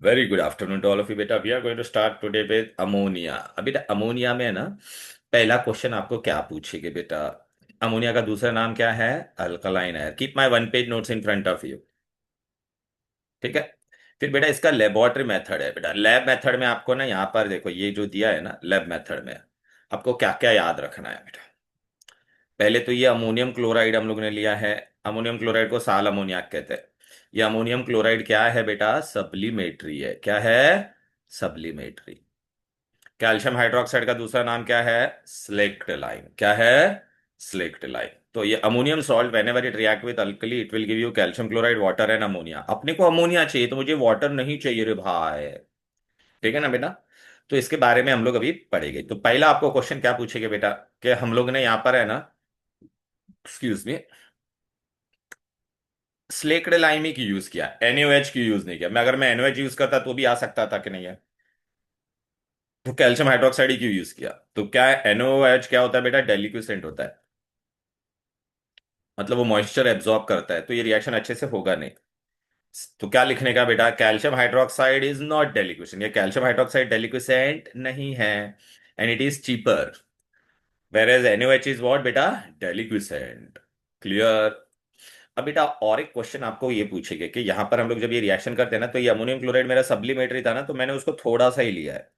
Very good afternoon to all of you बेटा। We are going to start today with ammonia. अभी ammonia में है ना, पहला क्वेश्चन आपको क्या पूछेगा बेटा? अमोनिया का दूसरा नाम क्या है? अल्कलाइन है। Keep my one page notes in front of you. ठीक है। फिर बेटा इसका लेबोरेटरी मेथड है। बेटा लैब मेथड में आपको ना, यहाँ पर देखो ये जो दिया है ना लैब मेथड में, आपको क्या क्या याद रखना है बेटा। पहले तो ये अमोनियम क्लोराइड हम लोग ने लिया है। अमोनियम क्लोराइड को साल अमोनियाक कहते हैं। ये अमोनियम क्लोराइड क्या है बेटा? सब्लिमेटरी है। क्या है? सब्लिमेटरी। कैल्शियम हाइड्रोक्साइड का दूसरा नाम क्या है? स्लेक्टलाइन। क्या है? स्लेक्टलाइन। तो ये ammonium salt when ever it react with alkali it will give you calcium chloride water and ammonia. अपने को अमोनिया चाहिए तो मुझे वाटर नहीं चाहिए रे भाई। ठीक है ना बेटा? तो इसके बारे में हम लोग अभी पढ़ेंगे। तो पहला आपको क्वेश्चन क्या पूछेगा बेटा, कि हम लोग ने यहाँ पर है ना, एक्सक्यूज मी, स्लेक्ड लाइम ही की यूज किया, NaOH की यूज नहीं किया। मैं अगर मैं NaOH यूज करता तो भी आ सकता था कि नहीं है? तो कैल्शियम हाइड्रोक्साइड ही क्यों यूज किया? तो क्या NaOH क्या होता है बेटा? डेलिक्विसेंट होता है। मतलब वो मॉइस्चर एब्जॉर्ब करता है, तो ये रिएक्शन अच्छे से होगा नहीं। तो क्या लिखने का बेटा? Calcium hydroxide is not deliquescent. ये कैल्शियम हाइड्रोक्साइड डेलिक्विसेंट नहीं है, and it is cheaper. Whereas NaOH is what बेटा? डेलिक्विसेंट। क्लियर? अब बेटा और एक क्वेश्चन आपको ये पूछेगा कि यहाँ पर हम लोग जब ये रिएक्शन करते हैं ना, तो ये अमोनियम क्लोराइड मेरा सब्लिमेटरी था ना, तो मैंने उसको थोड़ा सा ही लिया है।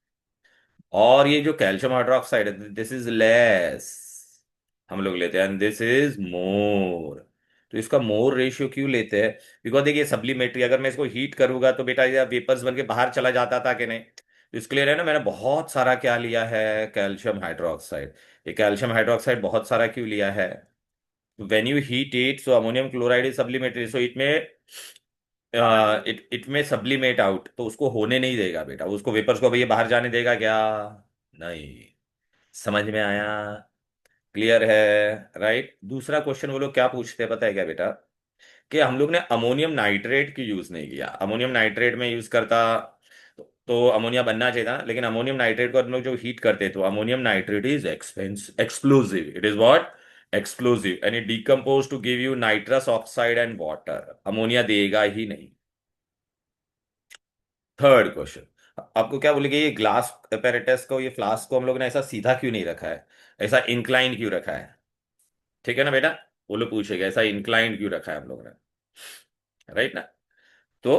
और ये जो कैल्शियम हाइड्रोक्साइड है, दिस इज लेस, हम लोग लेते हैं, दिस इज मोर। तो इसका मोर रेशियो क्यों लेते हैं? बिकॉज देखिए सब्लिमेटरी, अगर मैं इसको हीट करूंगा तो बेटा ये वेपर्स बन के बाहर चला जाता था कि नहीं? तो इसके लिए ना मैंने बहुत सारा क्या लिया है? Calcium hydroxide. ये कैल्शियम हाइड्रोक्साइड बहुत सारा क्यों लिया है? when you heat it, so ammonium chloride is sublimated, so it may it में सब्लिमेट आउट, तो उसको होने नहीं देगा बेटा। उसको वेपर्स को भैया बाहर जाने देगा क्या? नहीं। समझ में आया? क्लियर है? राइट। दूसरा क्वेश्चन वो लोग क्या पूछते हैं पता है क्या बेटा? कि हम लोग ने अमोनियम नाइट्रेट की यूज नहीं किया। अमोनियम नाइट्रेट में यूज करता तो अमोनिया बनना चाहिए था, लेकिन अमोनियम नाइट्रेट को हम लोग जो हीट करते तो ammonium nitrate is explosive. It is what? Explosive, and it decompose to give you nitrous oxide and water. Ammonia देगा ही नहीं। थर्ड क्वेश्चन आपको क्या बोलेंगे, ये ग्लास apparatus को, ये फ्लास्क को हम लोग ने ऐसा सीधा क्यों नहीं रखा है? ऐसा इंक्लाइन क्यों रखा है? ठीक है ना बेटा? वो लोग पूछेगा ऐसा इंक्लाइन क्यों रखा है हम लोग ने। राइट ना? तो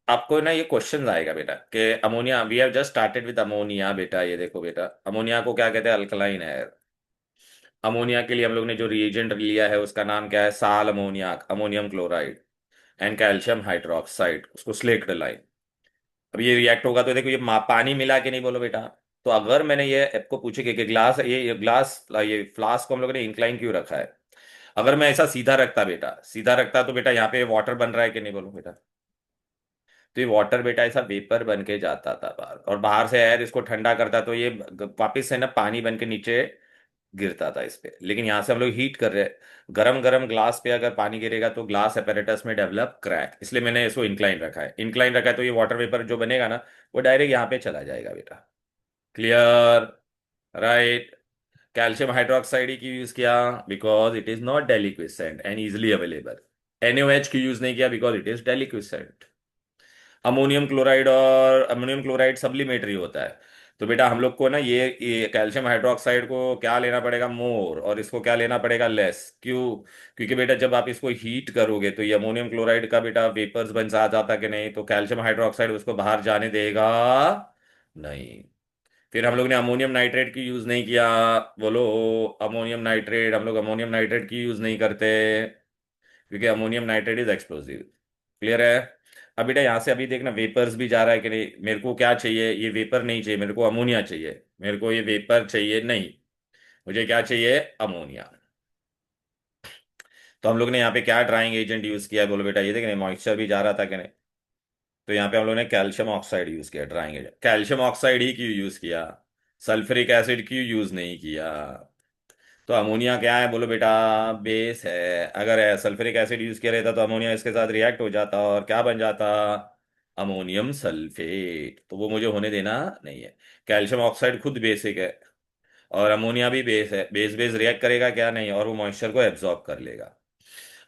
आपको ना ये क्वेश्चन आएगा बेटा कि ammonia, we have just started with ammonia. बेटा ये देखो बेटा, अमोनिया को क्या कहते हैं? अल्कलाइन है। अमोनिया के लिए हम लोग ने जो रिएजेंट लिया है उसका नाम क्या है? Sal ammoniac, ammonium chloride and calcium hydroxide, उसको स्लेक्ट लाइन। अब ये रिएक्ट होगा तो देखो ये पानी मिला के नहीं, बोलो बेटा। तो अगर मैंने ये आपको पूछे कि ग्लास, ये ग्लास, ये फ्लास्क को हम लोगों ने इंक्लाइन क्यों रखा है? अगर मैं ऐसा सीधा रखता बेटा, सीधा रखता तो बेटा यहाँ पे वाटर बन रहा है कि नहीं, बोलो बेटा? तो ये वाटर बेटा ऐसा वेपर बन के जाता था बाहर, और बाहर से एयर इसको ठंडा करता तो ये वापिस से ना पानी बन के नीचे गिरता था इस पे। लेकिन यहाँ से हम लोग हीट कर रहे हैं, गरम गरम ग्लास पे अगर पानी गिरेगा तो ग्लास apparatus में डेवलप क्रैक, इसलिए मैंने इसको इंक्लाइन रखा है। इंक्लाइन रखा है तो ये वाटर वेपर जो बनेगा ना, वो डायरेक्ट यहाँ पे चला जाएगा बेटा। क्लियर? राइट। कैल्शियम हाइड्रोक्साइड ही क्यों यूज किया? Because it is not deliquescent and easily available. NaOH की यूज नहीं किया because it is deliquescent. Ammonium chloride, और अमोनियम क्लोराइड सब्लिमेटरी होता है। तो बेटा हम लोग को ना ये कैल्शियम हाइड्रोक्साइड को क्या लेना पड़ेगा? मोर, और इसको क्या लेना पड़ेगा? लेस। क्यों? क्योंकि बेटा जब आप इसको हीट करोगे तो ये अमोनियम क्लोराइड का बेटा वेपर्स बन सा जाता कि नहीं, तो कैल्शियम हाइड्रोक्साइड उसको बाहर जाने देगा नहीं। फिर हम लोग ने अमोनियम नाइट्रेट की यूज नहीं किया। बोलो, अमोनियम नाइट्रेट, हम लोग अमोनियम नाइट्रेट की यूज नहीं करते क्योंकि ammonium nitrate is explosive. Clear है? अब बेटा यहाँ से अभी देखना वेपर्स भी जा रहा है कि नहीं। मेरे को क्या चाहिए? ये वेपर नहीं चाहिए मेरे को, अमोनिया चाहिए। मेरे को ये वेपर चाहिए नहीं, मुझे क्या चाहिए? अमोनिया। तो हम लोग ने यहाँ पे क्या ड्राइंग एजेंट यूज किया है, बोलो बेटा? ये देखने मॉइस्चर भी जा रहा था कि नहीं? तो यहाँ पे हम लोग ने कैल्शियम ऑक्साइड यूज किया ड्राइंग एजेंट। कैल्शियम ऑक्साइड ही क्यों यूज किया? सल्फ्यूरिक एसिड क्यों यूज नहीं किया? तो अमोनिया क्या है बोलो बेटा? बेस है। अगर सल्फ्यूरिक एसिड यूज किया रहता तो अमोनिया इसके साथ रिएक्ट हो जाता और क्या बन जाता? Ammonium sulphate. तो वो मुझे होने देना नहीं है। कैल्शियम ऑक्साइड खुद बेसिक है, और अमोनिया भी बेस है। बेस बेस रिएक्ट करेगा क्या? नहीं, और वो मॉइस्चर को एब्जॉर्ब कर लेगा।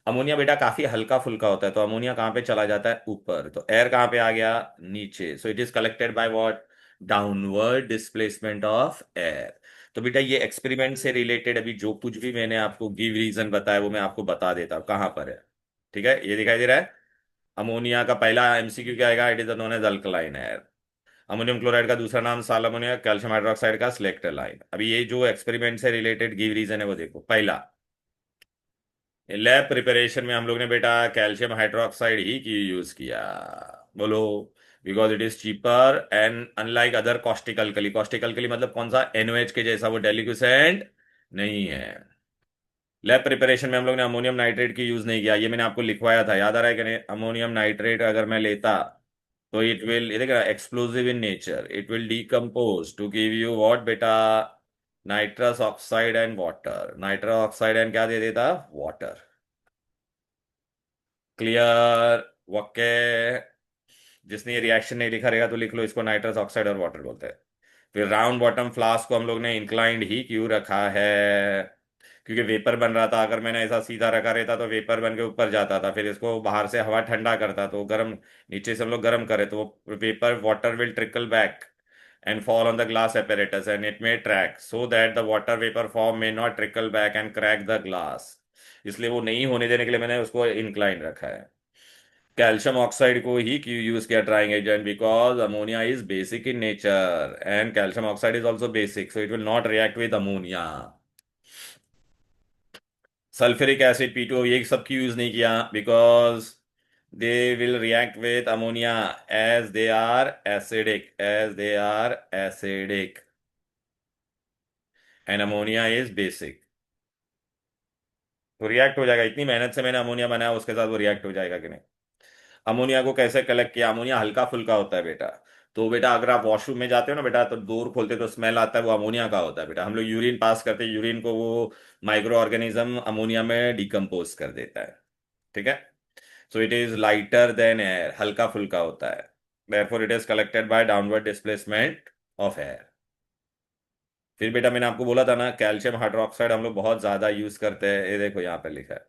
अमोनिया बेटा काफी हल्का फुल्का होता है, तो अमोनिया कहाँ पे चला जाता है, ऊपर। तो एयर कहाँ पे आ गया, नीचे। So it is collected by what, downward displacement of air. तो बेटा ये एक्सपेरिमेंट से रिलेटेड अभी जो कुछ भी मैंने आपको गिव रीजन बताया वो मैं आपको बता देता हूँ कहाँ पर है। ठीक है, ये दिखाई दे रहा है। अमोनिया का पहला एमसीक्यू क्या आएगा, it is known as alkaline air. Ammonium chloride का दूसरा नाम साल अमोनिया, कैल्शियम हाइड्रोक्साइड का सिलेक्टर लाइन। अभी ये जो एक्सपेरिमेंट से रिलेटेड गिव रीजन है वो देखो। पहला, लैब प्रिपरेशन में हम लोग ने बेटा कैल्शियम हाइड्रोक्साइड ही की यूज किया। बोलो, because it is cheaper and unlike other caustic alkali. Caustic alkali मतलब कौन सा, एनओएच के जैसा वो डेलिक्विसेंट नहीं है। लैब प्रिपरेशन में हम लोग ने अमोनियम नाइट्रेट की यूज नहीं किया, ये मैंने आपको लिखवाया था, याद आ रहा है कि नहीं। अमोनियम नाइट्रेट अगर मैं लेता तो इट विल, ये देखा, explosive in nature, it will decompose to give you what बेटा, nitrous oxide and water. Nitrous oxide and क्या दे देता, वाटर। Clear, okay. जिसने ये रिएक्शन नहीं लिखा रहेगा तो लिख लो, इसको नाइट्रस ऑक्साइड और वाटर बोलते हैं। फिर राउंड बॉटम फ्लास्क को हम लोग ने इंक्लाइंड ही क्यों रखा है, क्योंकि वेपर बन रहा था। अगर मैंने ऐसा सीधा रखा रहता तो वेपर बन के ऊपर जाता था, फिर इसको बाहर से हवा ठंडा करता तो गर्म, नीचे से हम लोग गर्म करे तो vapour water will trickle back and fall on the glass apparatus and it may track so that the water vapor form may not trickle back and crack the glass। इसलिए वो नहीं होने देने के लिए मैंने उसको इंक्लाइन रखा है। कैल्शियम ऑक्साइड को ही क्यों यूज किया drying agent, because ammonia is basic in nature and calcium oxide is also basic, so it will not react with ammonia. Sulphuric acid P2O ये सब क्यों यूज नहीं किया, because they will react with ammonia as they are acidic, as they are acidic and ammonia is basic. तो react हो जाएगा, इतनी मेहनत से मैंने अमोनिया बनाया उसके साथ वो रिएक्ट हो जाएगा कि नहीं। अमोनिया को कैसे कलेक्ट किया, अमोनिया हल्का फुल्का होता है बेटा। तो बेटा अगर आप वॉशरूम में जाते हो ना बेटा, तो डोर खोलते हो तो स्मेल आता है, वो अमोनिया का होता है बेटा। हम लोग यूरिन पास करते हैं, यूरिन को वो माइक्रो ऑर्गेनिज्म अमोनिया में डिकम्पोज कर देता है। ठीक है। So it is lighter than air, हल्का फुल्का होता है। Therefore it is collected by downward displacement of air. फिर बेटा मैंने आपको बोला था ना, कैल्शियम हाइड्रोक्साइड हम लोग बहुत ज्यादा यूज करते हैं, ये देखो यहाँ पे लिखा है।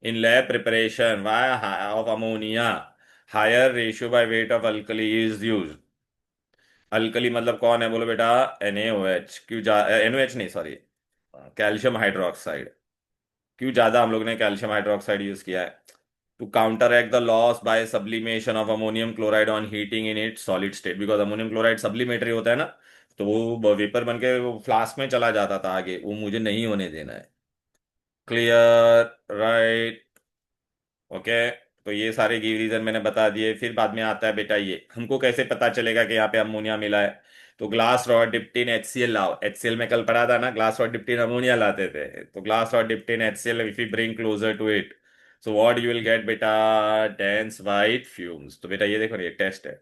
In lab preparation, of ammonia, higher ratio by weight of alkali is used। Alkali मतलब कौन है बोलो बेटा, NaOH। क्यों जा, NaOH नहीं, सॉरी, कैल्शियम हाइड्रोक्साइड। क्यों ज्यादा हम लोग ने कैल्शियम हाइड्रोक्साइड यूज किया है, to counteract the loss by sublimation of ammonium chloride on heating in it solid state. Because ammonium chloride sublimatory होता है ना, तो वो वेपर बन के वो फ्लास्क में चला जाता था आगे, वो मुझे नहीं होने देना है। Clear, right, okay. तो ये सारे गिव रीजन मैंने बता दिए। फिर बाद में आता है बेटा, ये हमको कैसे पता चलेगा कि यहाँ पे अमोनिया मिला है। तो glass rod dipped in HCl लाओ। HCl में कल पढ़ा था ना, glass rod dipped in ammonia लाते थे। तो glass rod dipped in HCl if you bring closer to it, so what you will get बेटा, डेंस वाइट फ्यूम्स। तो बेटा ये देखो ना, ये टेस्ट है।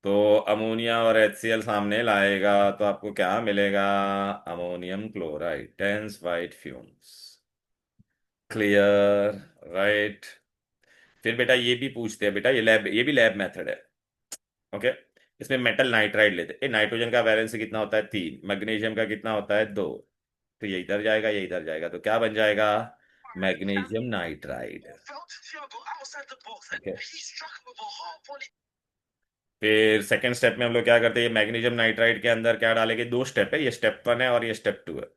तो अमोनिया और HCl सामने लाएगा तो आपको क्या मिलेगा, ammonium chloride, dense white fumes. Clear, right. फिर बेटा ये भी पूछते हैं बेटा, ये लैब, ये भी लैब मेथड है। ओके। इसमें मेटल नाइट्राइड लेते हैं। नाइट्रोजन का वैलेंसी कितना होता है, 3। मैग्नीशियम का कितना होता है, 2। तो ये इधर जाएगा, ये इधर जाएगा, तो क्या बन जाएगा, मैग्नीशियम नाइट्राइड। ओके। फिर सेकेंड स्टेप में हम लोग क्या करते हैं, ये मैग्नीशियम नाइट्राइड के अंदर क्या डालेंगे, 2 स्टेप है, ये स्टेप 1 है और ये स्टेप 2 है।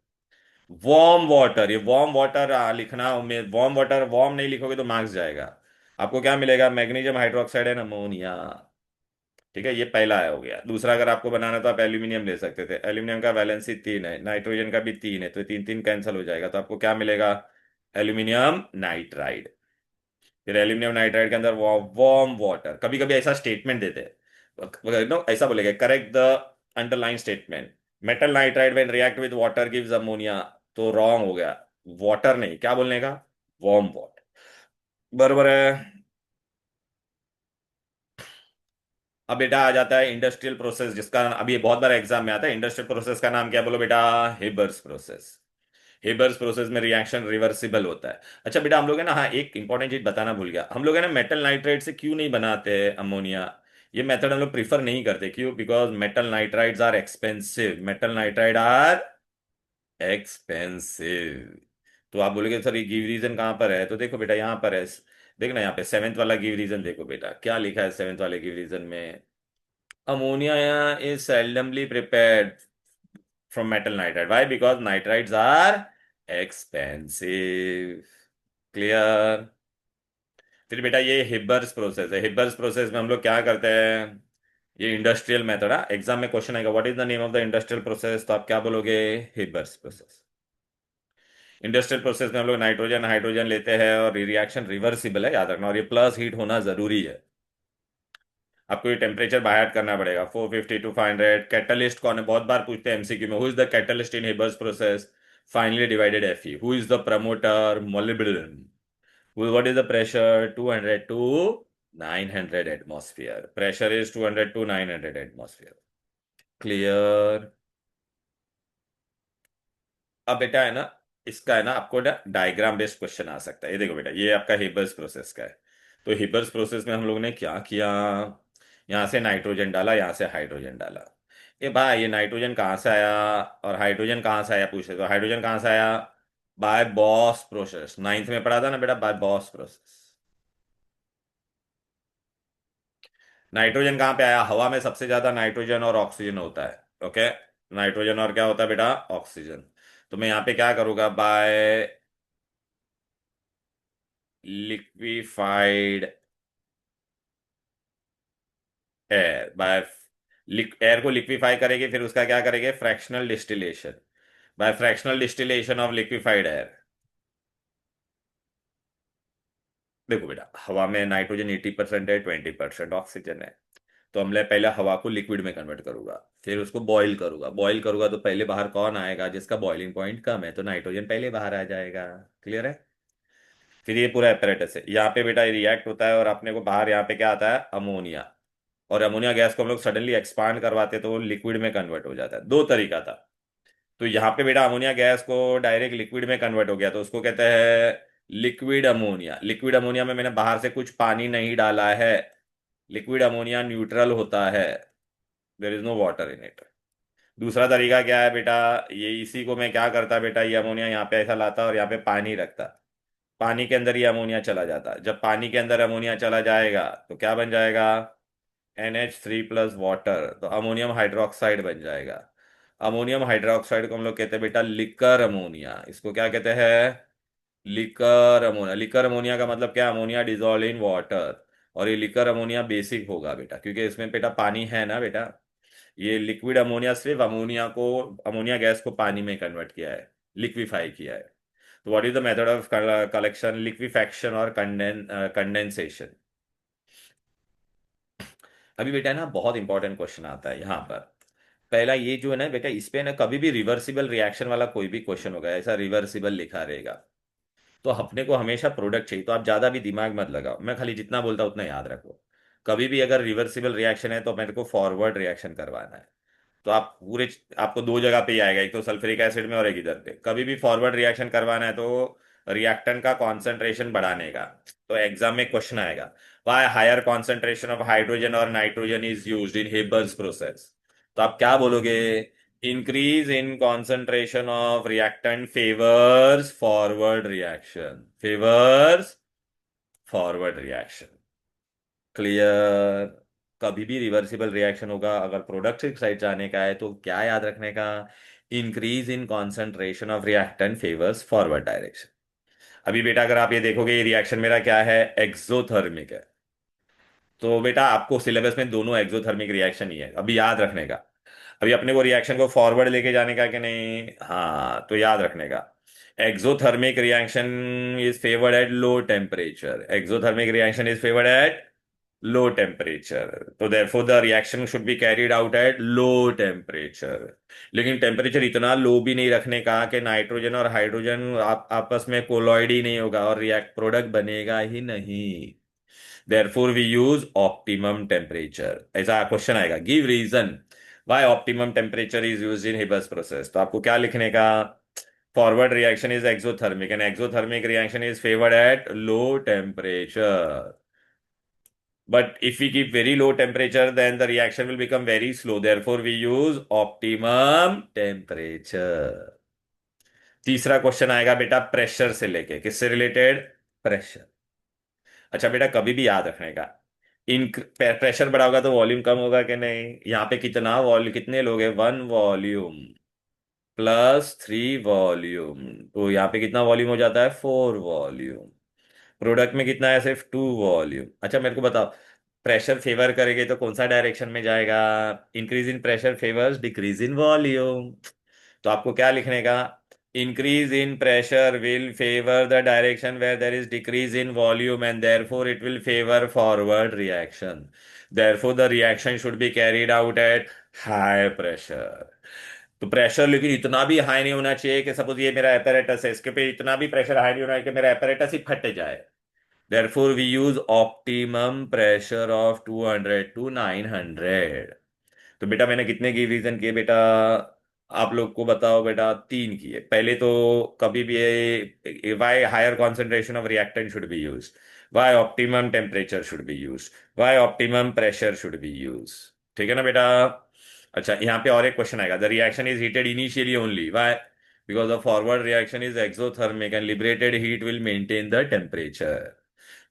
वार्म वाटर, ये वार्म वाटर लिखना, वार्म वाटर, वार्म नहीं लिखोगे तो मार्क्स जाएगा। आपको क्या मिलेगा, मैग्नीशियम हाइड्रोक्साइड एंड अमोनिया। ठीक है, ये पहला है, हो गया। दूसरा अगर आपको बनाना तो आप एल्यूमिनियम ले सकते थे। एल्यूमिनियम का वैलेंसी 3 है, नाइट्रोजन का भी 3 है, तो 3 3 कैंसिल हो जाएगा, तो आपको क्या मिलेगा, एल्यूमिनियम नाइट्राइड। फिर एल्यूमिनियम नाइट्राइड के अंदर वार्म वाटर, कभी कभी ऐसा स्टेटमेंट देते हैं, नो ऐसा बोलेगा, correct the underline statement, metal nitride when react with water gives ammonia. तो रॉन्ग हो गया, वाटर नहीं, क्या बोलने का, वार्म वाटर। बरोबर है। अब बेटा आ जाता है इंडस्ट्रियल प्रोसेस, जिसका अभी ये बहुत बार एग्जाम में आता है। इंडस्ट्रियल प्रोसेस का नाम क्या बोलो बेटा, हेबर्स प्रोसेस। हेबर्स प्रोसेस में रिएक्शन रिवर्सिबल होता है। अच्छा बेटा हम लोग है ना, हाँ एक इंपॉर्टेंट चीज बताना भूल गया, हम लोग है ना मेटल नाइट्राइड से क्यों नहीं बनाते अमोनिया। ये मेथड हम लोग प्रीफर नहीं करते, क्यों, because metal nitrides are expensive, metal nitride are expensive. तो आप बोलोगे सर ये गिव रीजन कहाँ पर है, तो देखो बेटा यहाँ पर है। देखना यहाँ पे सेवेंथ वाला गिव रीजन देखो बेटा, क्या लिखा है सेवेंथ वाले गिव रीजन में। Ammonia is seldomly prepared from metal nitride, why, because nitrides are expensive. Clear. फिर बेटा ये हिब्बर्स प्रोसेस है। हिब्बर्स प्रोसेस में हम लोग क्या करते हैं, ये इंडस्ट्रियल मेथड है। एग्जाम में क्वेश्चन आएगा what is the name of the industrial process, तो आप क्या बोलोगे, हिब्बर्स प्रोसेस। इंडस्ट्रियल प्रोसेस में हम लोग नाइट्रोजन हाइड्रोजन लेते हैं और रिएक्शन रिवर्सिबल है, याद रखना, और ये प्लस हीट होना जरूरी है। आपको ये टेम्परेचर बाय हार्ट करना पड़ेगा 450 टू 500। कैटलिस्ट कौन है, बहुत बार पूछते हैं एमसीक्यू में, who is the catalyst in Haber's process, finely divided Fe. Who is the promoter, molybdenum. What is the pressure, 200 to 900 atmosphere. Pressure is 200 to 900 atmosphere. Clear. अब बेटा है ना, इसका है ना आपको ना डायग्राम बेस्ड क्वेश्चन आ सकता है। ये देखो बेटा, ये आपका हिबर्स प्रोसेस का है। तो हिबर्स प्रोसेस में हम लोग ने क्या किया, यहाँ से नाइट्रोजन डाला, यहाँ से हाइड्रोजन डाला। ये भाई ये नाइट्रोजन कहाँ से आया और हाइड्रोजन कहाँ से आया पूछे, तो हाइड्रोजन कहाँ से आया, बाय बॉस प्रोसेस। नाइन्थ में पढ़ा था ना बेटा, बाय बॉस प्रोसेस। नाइट्रोजन कहाँ पे आया, हवा में सबसे ज्यादा नाइट्रोजन और ऑक्सीजन होता है। ओके, नाइट्रोजन और क्या होता है बेटा, ऑक्सीजन। तो मैं यहाँ पे क्या करूंगा, by liquefied air, by air को लिक्विफाई करेगी, फिर उसका क्या करेंगे, fractional distillation. By fractional distillation of liquefied air. देखो बेटा, हवा में नाइट्रोजन 80% है, 20% ऑक्सीजन है। तो हमने पहले हवा को लिक्विड में कन्वर्ट करूंगा, फिर उसको बॉईल करूंगा। बॉईल करूंगा तो पहले बाहर कौन आएगा, जिसका बॉइलिंग पॉइंट कम है, तो नाइट्रोजन पहले बाहर आ जाएगा। क्लियर है। फिर ये पूरा apparatus है, यहाँ पे बेटा रिएक्ट होता है और अपने को बाहर यहाँ पे क्या आता है, अमोनिया। और अमोनिया गैस को हम लोग सडनली एक्सपांड करवाते तो वो लिक्विड में कन्वर्ट हो जाता है। दो तरीका था। तो यहाँ पे बेटा अमोनिया गैस को डायरेक्ट लिक्विड में कन्वर्ट हो गया, तो उसको कहते हैं लिक्विड अमोनिया। लिक्विड अमोनिया में मैंने बाहर से कुछ पानी नहीं डाला है। लिक्विड अमोनिया न्यूट्रल होता है, there is no water in it. दूसरा तरीका क्या है बेटा, ये इसी को मैं क्या करता बेटा, ये अमोनिया यहाँ पे ऐसा लाता और यहाँ पे पानी रखता। पानी के अंदर ये अमोनिया चला जाता। जब पानी के अंदर अमोनिया चला जाएगा तो क्या बन जाएगा, NH3 प्लस वाटर, तो अमोनियम हाइड्रोक्साइड बन जाएगा। अमोनियम हाइड्रोक्साइड को हम लोग कहते हैं बेटा लिकर अमोनिया। इसको क्या कहते हैं, लिकर अमोनिया। लिकर अमोनिया का मतलब क्या, अमोनिया डिजोल्व इन वाटर। और ये लिकर अमोनिया बेसिक होगा बेटा, क्योंकि इसमें बेटा पानी है ना बेटा। ये लिक्विड अमोनिया सिर्फ अमोनिया को, अमोनिया गैस को पानी में कन्वर्ट किया है, लिक्विफाई किया है। तो what is the method of collection, liquefaction और कंडेंसेशन। अभी बेटा है ना बहुत इंपॉर्टेंट क्वेश्चन आता है यहाँ पर। पहला ये जो है ना बेटा, इस पे ना कभी भी रिवर्सिबल रिएक्शन वाला कोई भी क्वेश्चन होगा, ऐसा रिवर्सिबल लिखा रहेगा, तो अपने को हमेशा प्रोडक्ट चाहिए। तो आप ज्यादा भी दिमाग मत लगाओ, मैं खाली जितना बोलता हूं उतना याद रखो। कभी भी अगर रिवर्सिबल रिएक्शन है तो मेरे को फॉरवर्ड रिएक्शन करवाना है। तो आप पूरे, आपको दो जगह पे ही आएगा, एक तो सल्फ्यूरिक एसिड में और एक इधर पे। कभी भी फॉरवर्ड रिएक्शन करवाना है तो रिएक्टेंट का कॉन्सेंट्रेशन बढ़ाने का। तो एग्जाम में क्वेश्चन आएगा, why higher concentration of hydrogen और nitrogen is used in Haber's process. तो आप क्या बोलोगे, increase in concentration of reactant favours forward reaction, favours forward reaction. Clear. कभी भी रिवर्सिबल रिएक्शन होगा, अगर प्रोडक्ट साइड जाने का है तो क्या याद रखने का, increase in concentration of reactant favours forward direction. अभी बेटा अगर आप ये देखोगे, ये रिएक्शन मेरा क्या है, एक्सोथर्मिक है। तो बेटा आपको सिलेबस में दोनों एक्सोथर्मिक रिएक्शन ही है, अभी याद रखने का। अभी अपने को रिएक्शन को फॉरवर्ड लेके जाने का कि नहीं, हाँ तो याद रखने का। Exothermic reaction is favoured at low temperature, exothermic reaction is favoured at low temperature. तो therefore the reaction should be carried out at low temperature. लेकिन टेम्परेचर इतना लो भी नहीं रखने का कि नाइट्रोजन और हाइड्रोजन आपस में कोलॉइड ही नहीं होगा और रिएक्ट प्रोडक्ट बनेगा ही नहीं। Therefore we use optimum temperature. ऐसा क्वेश्चन आएगा, give reason why optimum temperature is used in Haber's process. तो आपको क्या लिखने का, forward reaction is exothermic and exothermic reaction is favoured at low temperature. But if we keep very low temperature, then the reaction will become very slow. Therefore, we use optimum temperature. तीसरा question आएगा बेटा pressure से लेके, किससे related? Pressure. अच्छा बेटा कभी भी याद रखने का, इन प्रेशर बढ़ा होगा तो वॉल्यूम कम होगा कि नहीं? यहाँ पे कितना वॉल्यूम, कितने लोग हैं, one volume plus three volume, तो यहाँ पे कितना वॉल्यूम हो जाता है, फोर वॉल्यूम। प्रोडक्ट में कितना है, सिर्फ टू वॉल्यूम। अच्छा मेरे को बताओ, प्रेशर फेवर करेंगे तो कौन सा डायरेक्शन में जाएगा? Increase in pressure favours decrease in volume. तो आपको क्या लिखने का, increase in pressure will favour the direction where there is decrease in volume and therefore it will favour forward reaction, therefore the reaction should be carried out at high pressure. तो pressure लेकिन इतना भी high नहीं होना चाहिए कि suppose ये मेरा apparatus है, इसके पे इतना भी प्रेशर हाई नहीं होना चाहिए कि मेरा apparatus ही फट जाए। Therefore, we use optimum pressure of 200 to 900। तो बेटा मैंने कितने की रीजन किए बेटा? आप लोग को बताओ बेटा, तीन किए। पहले तो कभी भी why higher concentration of reactant should be use, why optimum temperature should be use, why optimum pressure should be use. ठीक है ना बेटा? अच्छा यहाँ पे और एक क्वेश्चन आएगा, the reaction is heated initially only, why? Because the forward reaction is exothermic and liberated heat will maintain the temperature.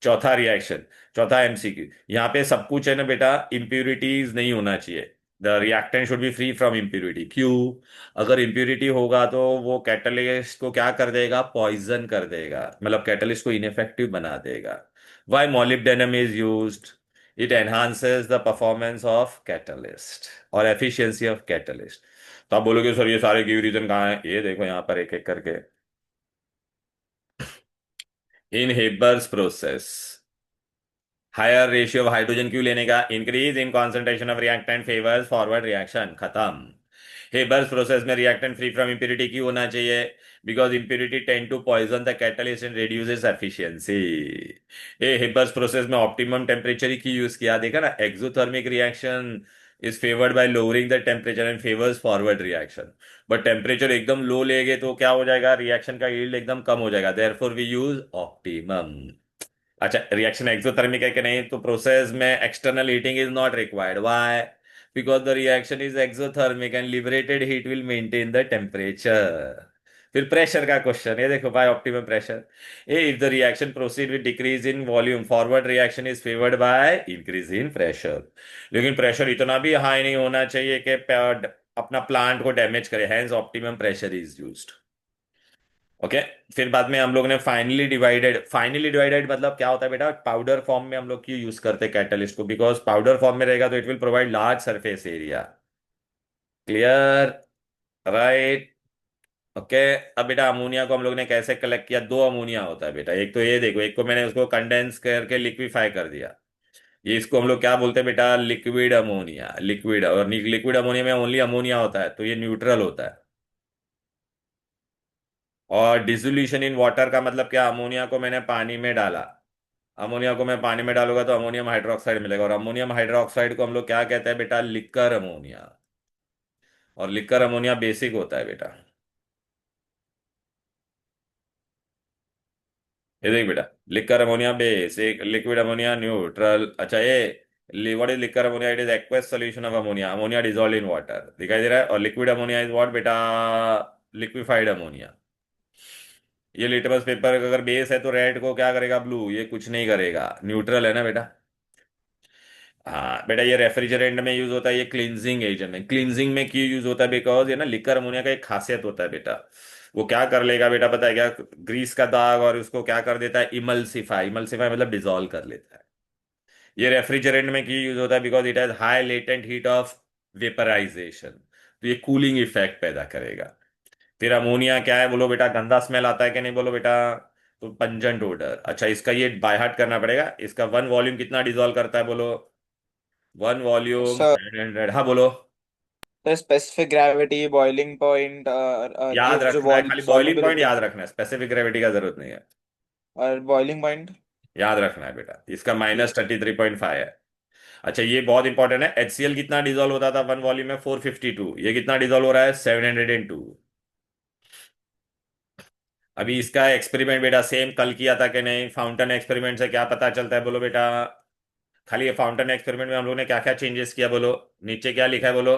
चौथा रिएक्शन, चौथा एमसीक्यू, यहाँ पे सब कुछ है ना बेटा, इम्प्यूरिटीज नहीं होना चाहिए। The reactant should B free from impurity. क्यों? अगर इम्प्यूरिटी होगा तो वो कैटलिस्ट को क्या कर देगा, पॉइजन कर देगा, मतलब कैटलिस्ट को इनफेक्टिव बना देगा। Why molybdenum is used? It enhances the performance of catalyst और एफिशिएंसी ऑफ कैटलिस्ट। तो आप बोलोगे सर ये सारे गिव रीजन कहाँ है, ये देखो यहाँ पर एक एक करके। In Haber's process higher ratio of hydrogen क्यों लेने का, increase in concentration of reactant favours forward reaction, खत्म। हेबर्स प्रोसेस में रिएक्टेंट फ्री फ्रॉम इंप्योरिटी क्यों होना चाहिए? Because impurity tend to poison the catalyst and reduces efficiency. ये Haber's process में ऑप्टिमम टेम्परेचर ही क्यों यूज किया, देखा ना, exothermic reaction is favoured by lowering the temperature and favours forward reaction. But temperature एकदम लो लेगे तो क्या हो जाएगा, रिएक्शन का यील्ड एकदम कम हो जाएगा, देयरफॉर वी यूज ऑप्टिमम। अच्छा रिएक्शन एक्सोथर्मिक है कि नहीं, तो प्रोसेस में external heating is not required, why? Because the reaction is exothermic and liberated heat will maintain the temperature. फिर प्रेशर का क्वेश्चन, ये देखो by optimum pressure, a if the reaction proceed with decrease in volume forward reaction is favoured by increase in pressure. लेकिन pressure इतना भी high नहीं होना चाहिए कि अपना प्लांट को डैमेज करे, hence optimum pressure is used. Okay. फिर बाद में हम लोग ने फाइनली डिवाइडेड, फाइनली डिवाइडेड मतलब क्या होता है बेटा, पाउडर फॉर्म में हम लोग क्यों यूज करते हैं कैटलिस्ट को, बिकॉज पाउडर फॉर्म में रहेगा तो it will provide large surface area. Clear? Right. Okay. अब बेटा अमोनिया को हम लोग ने कैसे कलेक्ट किया, दो अमोनिया होता है बेटा, एक तो ये देखो, एक को मैंने उसको कंडेंस करके लिक्विफाई कर दिया, ये इसको हम लोग क्या बोलते हैं बेटा, लिक्विड अमोनिया। लिक्विड, और लिक्विड अमोनिया में ओनली अमोनिया होता है तो ये न्यूट्रल होता है। और डिसोल्यूशन इन वाटर का मतलब क्या, अमोनिया को मैंने पानी में डाला, अमोनिया को मैं पानी में डालूंगा तो अमोनियम हाइड्रोक्साइड मिलेगा, और अमोनियम हाइड्रोक्साइड को हम लोग क्या कहते हैं बेटा, लिक्कर अमोनिया। और लिक्कर अमोनिया बेसिक होता है बेटा। ये देख बेटा, liquor ammonia basic, liquid ammonia neutral. अच्छा ये what is liquor ammonia, it is aqueous solution of ammonia, ammonia dissolve in water, दिखाई दे रहा है। और लिक्विड अमोनिया इज व्हाट बेटा, लिक्विफाइड अमोनिया। ये लिटमस पेपर अगर बेस है तो रेड को क्या करेगा, ब्लू, ये कुछ नहीं करेगा, न्यूट्रल है ना बेटा। हाँ बेटा, ये रेफ्रिजरेंट में यूज होता है, ये क्लींजिंग एजेंट में, क्लींजिंग में क्यों यूज होता है, बिकॉज ये ना लिकर अमोनिया का एक खासियत होता है बेटा, वो क्या कर लेगा बेटा पता है क्या, ग्रीस का दाग और उसको क्या कर देता है, इमल्सिफाई, इमल्सिफाई मतलब डिजोल्व कर लेता है। ये रेफ्रिजरेंट में क्यों यूज होता है, because it has high latent heat of vaporisation, तो ये कूलिंग इफेक्ट पैदा करेगा। फिर अमोनिया क्या है बोलो बेटा, गंदा स्मेल आता है कि नहीं बोलो बेटा, तो पंजेंट ओडर। अच्छा इसका ये बाय हार्ट करना पड़ेगा, इसका वन वॉल्यूम कितना डिजोल्व करता है बोलो, वन वॉल्यूम सर 700, हाँ बोलो। स्पेसिफिक ग्रेविटी, बॉइलिंग पॉइंट, याद जो रखना है, वॉल खाली बॉइलिंग पॉइंट सॉल्युबिलिटी याद रखना है, स्पेसिफिक ग्रेविटी का जरूरत नहीं है। और बॉइलिंग पॉइंट। याद रखना है बेटा, इसका ठीक है। -33.5 है। अच्छा ये बहुत इंपॉर्टेंट है, HCl कितना डिजोल्व होता था वन वॉल्यूम में, 452, ये कितना डिजोल्व हो रहा है, 702। अभी इसका एक्सपेरिमेंट बेटा सेम कल किया था कि नहीं, फाउंटेन एक्सपेरिमेंट से क्या पता चलता है बोलो बेटा, खाली ये फाउंटेन एक्सपेरिमेंट में हम लोग ने क्या क्या चेंजेस किया बोलो, नीचे क्या लिखा है बोलो,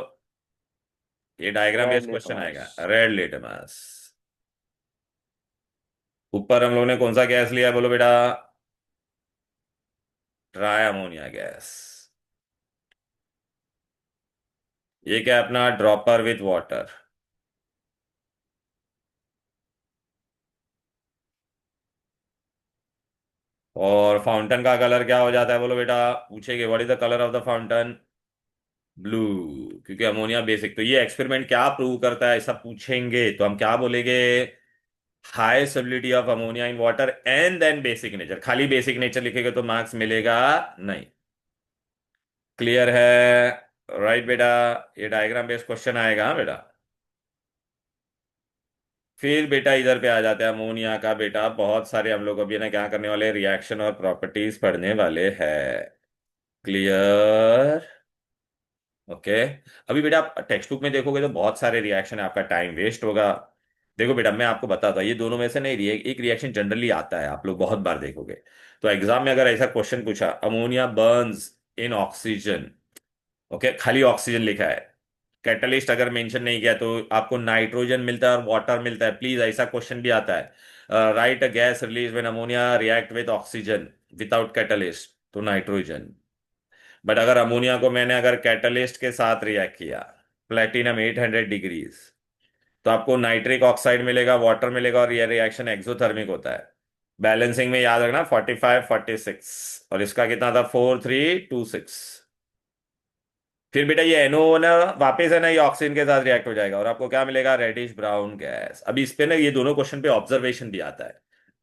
ये diagram red based question litmus. आएगा, रेड लिटमस। ऊपर हम लोगों ने कौन सा गैस लिया है बोलो बेटा? Try ammonia gas. ये क्या है अपना? Dropper with water. और फाउंटेन का कलर क्या हो जाता है बोलो बेटा? पूछेंगे what is the colour of the fountain? Blue. क्योंकि अमोनिया बेसिक, तो ये एक्सपेरिमेंट क्या प्रूव करता है ऐसा पूछेंगे तो हम क्या बोलेंगे? High solubility of ammonia in water and then basic nature. खाली बेसिक नेचर लिखेंगे तो मार्क्स मिलेगा नहीं। क्लियर है? राइट बेटा। ये डायग्राम बेस्ड क्वेश्चन आएगा हाँ बेटा। फिर बेटा इधर पे आ जाते हैं अमोनिया का। बेटा बहुत सारे हम लोग अभी ना क्या करने वाले, रिएक्शन और प्रॉपर्टीज पढ़ने वाले हैं। क्लियर? ओके। अभी बेटा आप टेक्स्ट बुक में देखोगे तो बहुत सारे रिएक्शन है, आपका टाइम वेस्ट होगा। देखो बेटा मैं आपको बताता हूँ, ये दोनों में से नहीं एक रिएक्शन जनरली आता है, आप लोग बहुत बार देखोगे। तो एग्जाम में अगर ऐसा क्वेश्चन पूछा, अमोनिया बर्न्स इन ऑक्सीजन, ओके, खाली ऑक्सीजन लिखा है, कैटलिस्ट अगर मेंशन नहीं किया तो आपको नाइट्रोजन मिलता है और वाटर मिलता है, प्लीज ऐसा क्वेश्चन भी आता है। Right a gas release when ammonia react with oxygen without catalyst, तो नाइट्रोजन। बट अगर अमोनिया को मैंने अगर कैटलिस्ट के साथ रिएक्ट किया, प्लेटिनम 800 डिग्रीज, तो आपको नाइट्रिक ऑक्साइड मिलेगा, वाटर मिलेगा, और यह रिएक्शन एक्सोथर्मिक होता है। बैलेंसिंग में याद रखना 45 46, और इसका कितना था? 4326। फिर बेटा ये NO ना वापस है ना, ये ऑक्सीजन के साथ रिएक्ट हो जाएगा और आपको क्या मिलेगा? Reddish brown gas. अभी इस पे ना ये दोनों क्वेश्चन पे ऑब्जर्वेशन भी आता है।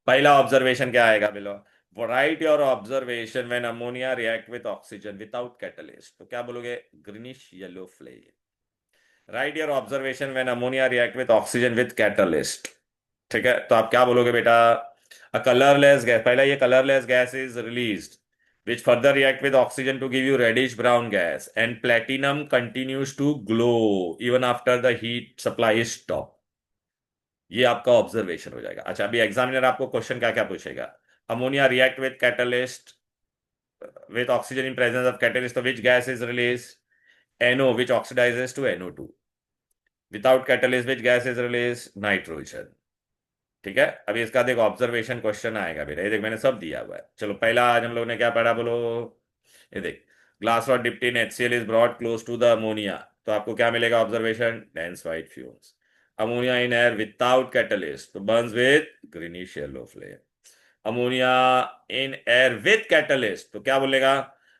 पहला ऑब्जर्वेशन क्या आएगा below? Right your observation when ammonia react with oxygen without catalyst, तो क्या बोलोगे? Greenish yellow flame. Right your observation when ammonia react with oxygen with catalyst. ठीक है, तो आप क्या बोलोगे बेटा? अ कलरलेस गैस, पहला ये colourless gas is released which further react with oxygen to give you reddish brown gas, and platinum continues to glow even after the heat supply is stopped. ये आपका ऑब्जर्वेशन हो जाएगा। अच्छा अभी examiner आपको question क्या क्या पूछेगा? Ammonia react with catalyst with oxygen in presence of catalyst, so which gas is released? NO, which oxidizes to NO2. Without catalyst, which gas is released? Nitrogen. ठीक है, अभी इसका देख ऑब्जर्वेशन क्वेश्चन आएगा बेटा, ये देख मैंने सब दिया हुआ है। चलो पहला आज हम लोग ने क्या पढ़ा बोलो? ये देख, glass rod dipped in HCl is brought close to the ammonia, तो आपको क्या मिलेगा observation? Dense white fumes. Ammonia in air without catalyst तो burns with greenish yellow flame. Ammonia in air with catalyst तो क्या बोलेगा?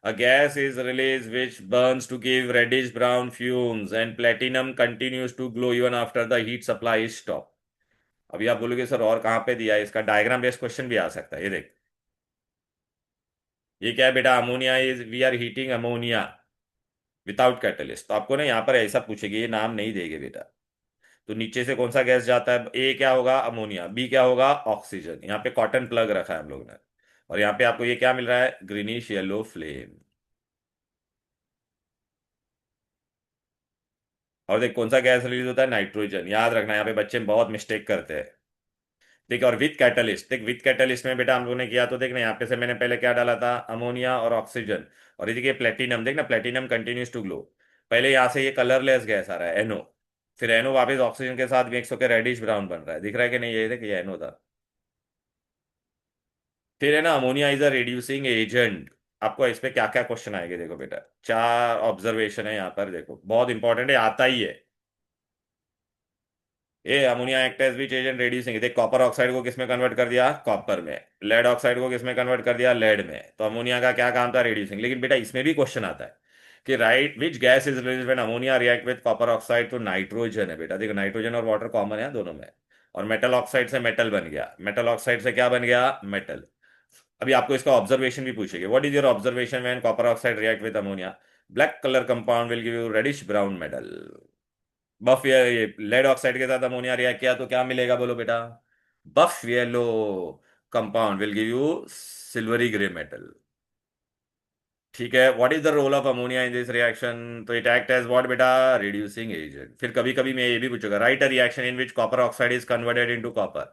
A gas is release which burns to give reddish brown fumes and platinum continues to glow even after the heat supply is stop. अभी आप बोलोगे sir और कहाँ पे दिया है, इसका डायग्राम बेस्ड क्वेश्चन भी आ सकता है। ये देख, ये क्या है बेटा? Ammonia is, we are heating ammonia without catalyst, तो आपको ना यहाँ पर ऐसा पूछेगी, ये नाम नहीं देगे बेटा। तो नीचे से कौन सा गैस जाता है? ए क्या होगा? अमोनिया। बी क्या होगा? ऑक्सीजन। यहाँ पे कॉटन प्लग रखा है हम लोग ने, और यहाँ पे आपको ये क्या मिल रहा है? Greenish yellow flame. और देख कौन सा गैस रिलीज होता है? नाइट्रोजन। याद रखना, यहाँ पे बच्चे बहुत मिस्टेक करते हैं। देख, और विथ कैटलिस्ट, देख विथ कैटलिस्ट में बेटा हम लोगों ने किया तो देखना यहाँ पे से मैंने पहले क्या डाला था? अमोनिया और ऑक्सीजन। और ये देखिए प्लेटिनम, देखना प्लेटिनम कंटिन्यूज टू ग्लो। पहले यहाँ से ये कलरलेस गैस आ रहा है NO, फिर NO वापस ऑक्सीजन के साथ मिक्स होकर रेडिश ब्राउन बन रहा है, दिख रहा है कि नहीं? ये देख, ये NO था। फिर है ना ammonia is a reducing agent. आपको इस पे क्या क्या क्वेश्चन आएंगे देखो बेटा, चार ऑब्जर्वेशन है यहाँ पर, देखो बहुत इंपॉर्टेंट है, आता ही है। ये ammonia act as which agent reducing, देख कॉपर ऑक्साइड को किसमें कन्वर्ट कर दिया? कॉपर में। लेड ऑक्साइड को किसमें कन्वर्ट कर दिया? लेड में। तो अमोनिया का क्या काम था? रेड्यूसिंग। लेकिन बेटा इसमें भी क्वेश्चन आता है कि right which gas is release when ammonia react with copper oxide, तो नाइट्रोजन है बेटा। देखो नाइट्रोजन और वाटर कॉमन है दोनों में। और मेटल ऑक्साइड से मेटल बन गया, मेटल ऑक्साइड से क्या बन गया? मेटल। अभी आपको इसका ऑब्जर्वेशन भी पूछेगी, what is your observation when copper oxide react with ammonia? Black colour compound will give you reddish brown metal. Buff ये लेड ऑक्साइड के साथ अमोनिया रिएक्ट किया तो क्या मिलेगा बोलो बेटा? Buff yellow compound will give you silvery grey metal. ठीक है, what is the role of ammonia in this reaction? तो इट एक्ट एज व्हाट बेटा? Reducing agent. फिर कभी कभी मैं ये भी पूछूंगा, write a reaction in which copper oxide is converted into copper,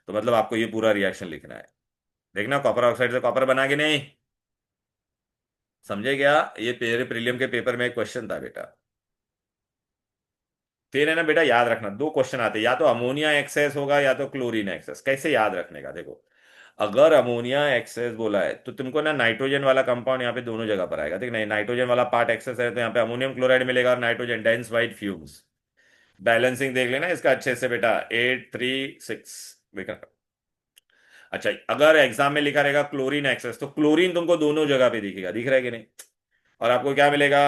तो मतलब आपको ये पूरा रिएक्शन लिखना है। देखना कॉपर ऑक्साइड से कॉपर बना कि नहीं, समझे क्या? ये पेपर प्रीलियम के पेपर में एक क्वेश्चन था बेटा। फिर है ना बेटा, याद रखना दो क्वेश्चन आते हैं, या तो अमोनिया एक्सेस होगा या तो क्लोरीन एक्सेस। कैसे याद रखने का, देखो, अगर अमोनिया एक्सेस बोला है तो तुमको ना नाइट्रोजन वाला कंपाउंड यहाँ पे दोनों जगह पर आएगा, ठीक नहीं, नाइट्रोजन वाला पार्ट एक्सेस है तो यहाँ पे अमोनियम क्लोराइड मिलेगा और nitrogen dense white fumes. Balancing देख लेना इसका अच्छे से बेटा, 8 3 6 देखा। अच्छा, अगर एग्जाम में लिखा रहेगा क्लोरीन एक्सेस, तो क्लोरीन तुमको दोनों जगह पे दिखेगा, दिख रहा है कि नहीं। और आपको क्या मिलेगा,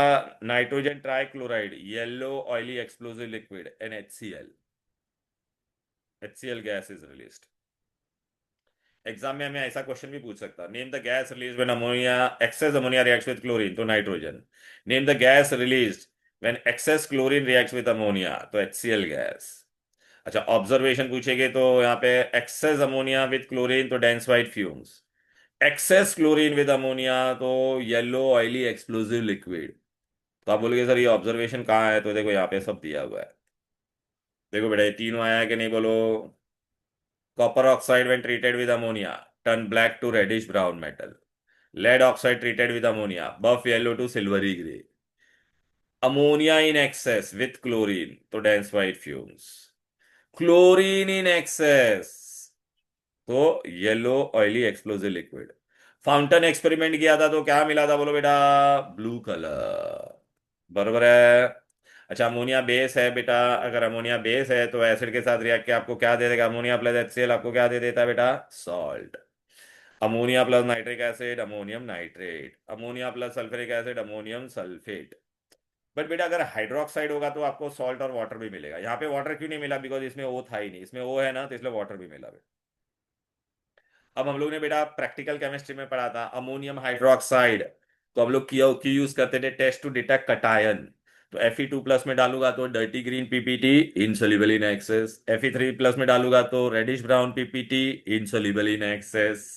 nitrogen trichloride, yellow oily explosive liquid, NHCl, HCl gas is released. Exam में हमें ऐसा क्वेश्चन भी पूछ सकता, name the gas release when ammonia, excess ammonia reacts with chlorine, तो nitrogen. Name the gas released when excess chlorine reacts with ammonia, तो HCl gas. अच्छा, observation पूछेंगे तो यहाँ पे एक्सेस अमोनिया विद क्लोरीन तो dense white fumes, excess chlorine with ammonia तो yellow oily explosive liquid. तो आप बोलोगे सर ये ऑब्जर्वेशन कहाँ है, तो देखो यहाँ पे सब दिया हुआ है। देखो बेटा, ये तीनों आया है कि नहीं, बोलो। Copper oxide when treated with ammonia turn black to reddish brown metal. Lead oxide treated with ammonia buff yellow to silvery grey. Ammonia in excess with chlorine तो dense white fumes. Chlorine in excess तो yellow oily explosive liquid. Fountain experiment किया था तो क्या मिला था, बोलो बेटा, ब्लू कलर। बरोबर है। अच्छा, अमोनिया बेस है बेटा, अगर अमोनिया बेस है तो एसिड के साथ रिएक्ट के आपको क्या दे देगा, अमोनिया प्लस HCl आपको क्या दे देता है बेटा, salt. Ammonia plus nitric acid ammonium nitrate, ammonia plus sulphuric acid ammonium sulphate. But बेटा अगर हाइड्रोक्साइड होगा तो आपको सॉल्ट और वाटर भी मिलेगा। यहाँ पे वाटर क्यों नहीं मिला, बिकॉज इसमें ओ था ही नहीं, इसमें ओ है ना, तो इसलिए वाटर भी मिला। अब हम लोग ने बेटा प्रैक्टिकल केमिस्ट्री में पढ़ा था अमोनियम हाइड्रोक्साइड, तो हम लोग क्यों क्यों यूज करते थे, टेस्ट टू डिटेक्ट कटायन। तो Fe2+ में डालूंगा तो dirty green P P T, insoluble in excess. Fe3+ में डालूंगा तो reddish brown P P T, insoluble in excess.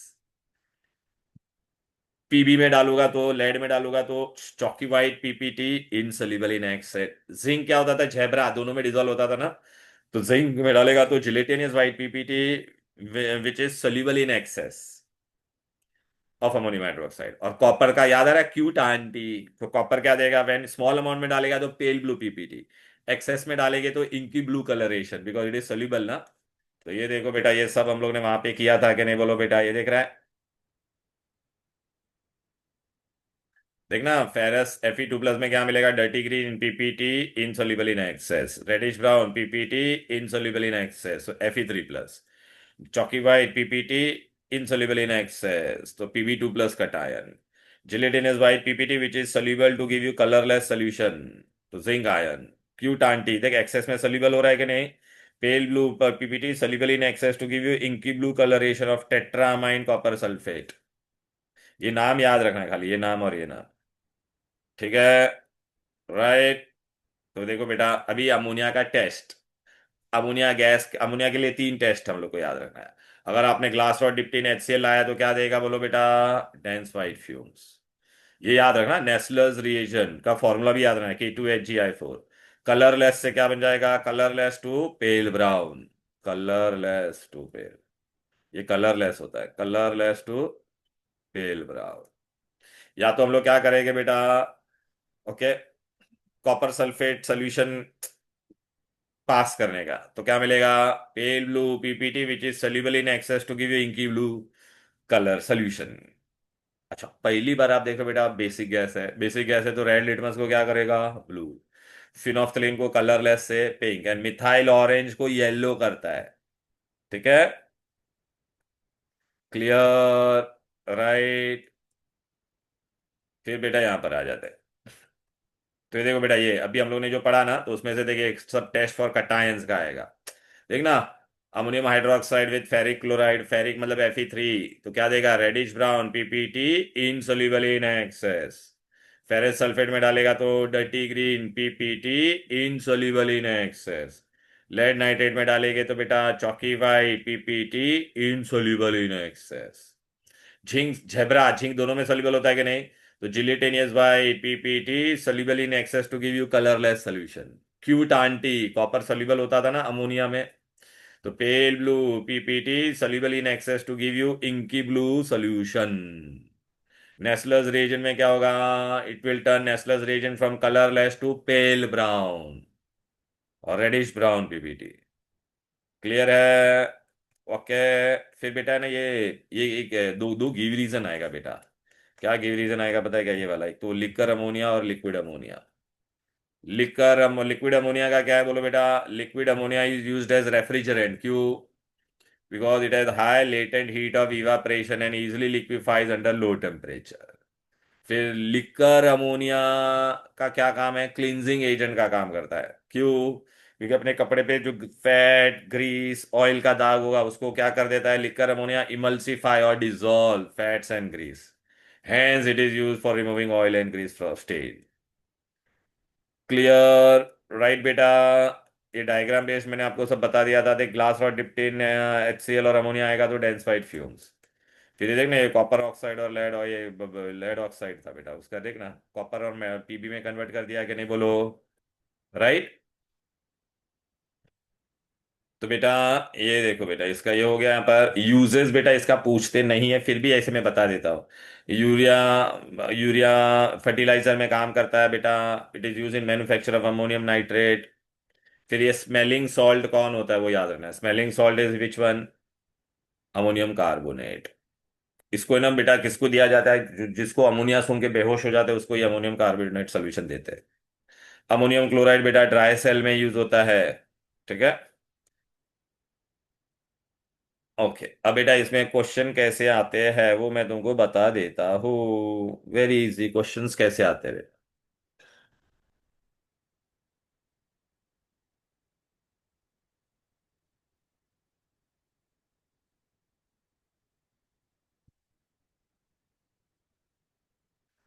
P B में डालूंगा तो लेड में डालूंगा तो chalky white P P T, insoluble in excess. Zinc क्या होता था, झेब्रा, दोनों में डिजोल्व होता था ना, तो जिंक में डालेगा तो gelatinous white P P T which is soluble in excess of ammonium hydroxide. और कॉपर का याद आ रहा है, क्यूट आंटी, तो कॉपर क्या देगा, व्हेन स्मॉल अमाउंट में डालेगा तो पेल ब्लू पीपीटी, एक्सेस में डालेंगे तो inky blue colouration, because it is soluble ना। तो ये देखो बेटा, ये सब हम लोग ने वहां पे किया था कि नहीं, बोलो बेटा, ये देख रहा है, देखना, फेरस Fe2+ में क्या मिलेगा, dirty green P P T, insoluble in excess, reddish brown P P T, insoluble in excess, Fe3+। Chalky white P P T, insoluble in excess, तो Pb2+ cation. Gelatinous white P P T which is soluble to give you colourless solution, तो zinc ion. Cute aunty देख, excess में soluble हो रहा है कि नहीं, pale blue पर P P T soluble in excess to give you inky blue coloration of tetrammine copper sulphate. ये नाम याद रखना है खाली, ये नाम और ये नाम, ठीक है, राइट। तो देखो बेटा, अभी अमोनिया का टेस्ट, अमोनिया गैस, अमोनिया के लिए 3 टेस्ट हम लोग को याद रखना है। अगर आपने ग्लास रॉड डिप्टी ने HCl लाया तो क्या देगा, बोलो बेटा, डेंस वाइट फ्यूम्स। ये याद रखना, नेस्लर्स रिएजन का फॉर्मूला भी याद रखना, K2HgI4। कलरलेस से क्या बन जाएगा, colourless to pale brown, colourless to pale, ये कलरलेस होता है, कलरलेस टू पेल ब्राउन। या तो हम लोग क्या करेंगे बेटा, okay, copper sulphate solution pass करने का, तो क्या मिलेगा, pale blue PPT which is soluble in excess to give you inky blue colour solution. अच्छा, पहली बार आप देखो बेटा, बेसिक गैस है, बेसिक गैस है तो रेड लिटमस को क्या करेगा, ब्लू। फिनोफ्थलीन को कलरलेस से पिंक, एंड मिथाइल ऑरेंज को येलो करता है, ठीक है, क्लियर, राइट। फिर बेटा यहां पर आ जाते हैं, तो ये देखो बेटा, ये अभी हम लोग ने जो पढ़ा ना, तो उसमें से देखिए एक सब टेस्ट फॉर कटायंस का आएगा, देखना, ammonium hydroxide with ferric chloride, ferric मतलब Fe3, तो क्या देगा, reddish brown P P T, insoluble in excess. Ferrous sulphate में डालेगा तो dirty green P P T, insoluble in excess. Lead nitrate में डालेंगे तो बेटा chalky white P P T, insoluble in excess. Zinc zebra, zinc दोनों में सोल्यूबल होता है कि नहीं, तो gelatinous white P P T soluble in excess to give you colourless solution. Cute aunty, copper soluble होता था ना अमोनिया में, तो pale blue PPT soluble in excess to give you inky blue solution. Nessler's reagent में क्या होगा, it will turn Nessler's reagent from colourless to pale brown. और reddish brown PPT. Clear है? ओके। फिर बेटा है ना ये एक दो दो गिव रीजन आएगा बेटा। क्या गिव रीजन आएगा पता है क्या? ये वाला, एक तो लिक्कर अमोनिया और लिक्विड अमोनिया। लिक्विड अमोनिया का क्या है बोलो बेटा? Liquid ammonia is used as refrigerant. क्यों? Because it has high latent heat of evaporation and easily liquefies under low temperature. फिर लिक्कर अमोनिया का क्या काम है? क्लींजिंग एजेंट का काम करता है। क्यों? क्योंकि अपने कपड़े पे जो फैट ग्रीस ऑयल का दाग होगा उसको क्या कर देता है लिक्कर अमोनिया? इमल्सिफाई और dissolve fats and grease. Hence it is used for removing oil and grease from stain. Clear? Right बेटा। ये डायग्राम बेस मैंने आपको सब बता दिया था। देख, glass rod dipped in HCl और अमोनिया आएगा तो डेंस वाइट फ्यूम्स। फिर ये देखना, ये कॉपर ऑक्साइड और लेड, और ये लेड ऑक्साइड था बेटा, उसका देखना कॉपर और पीबी में कन्वर्ट कर दिया कि नहीं बोलो? राइट। तो बेटा ये देखो बेटा, इसका ये हो गया। यहाँ पर यूजेस बेटा इसका पूछते नहीं है, फिर भी ऐसे मैं बता देता हूँ। यूरिया, यूरिया फर्टिलाइजर में काम करता है बेटा। It is use in manufacture of ammonium nitrate. फिर ये स्मेलिंग सॉल्ट कौन होता है वो याद रखना। Smelling salt is which one? Ammonium carbonate. इसको ना बेटा किसको दिया जाता है? जिसको अमोनिया सूंघ के बेहोश हो जाते हैं उसको ये अमोनियम कार्बोनेट सोल्यूशन देते हैं। अमोनियम क्लोराइड बेटा ड्राई सेल में यूज होता है। ठीक है। ओके, अब बेटा इसमें क्वेश्चन कैसे आते हैं वो मैं तुमको बता देता हूँ। वेरी इजी क्वेश्चंस कैसे आते हैं बेटा।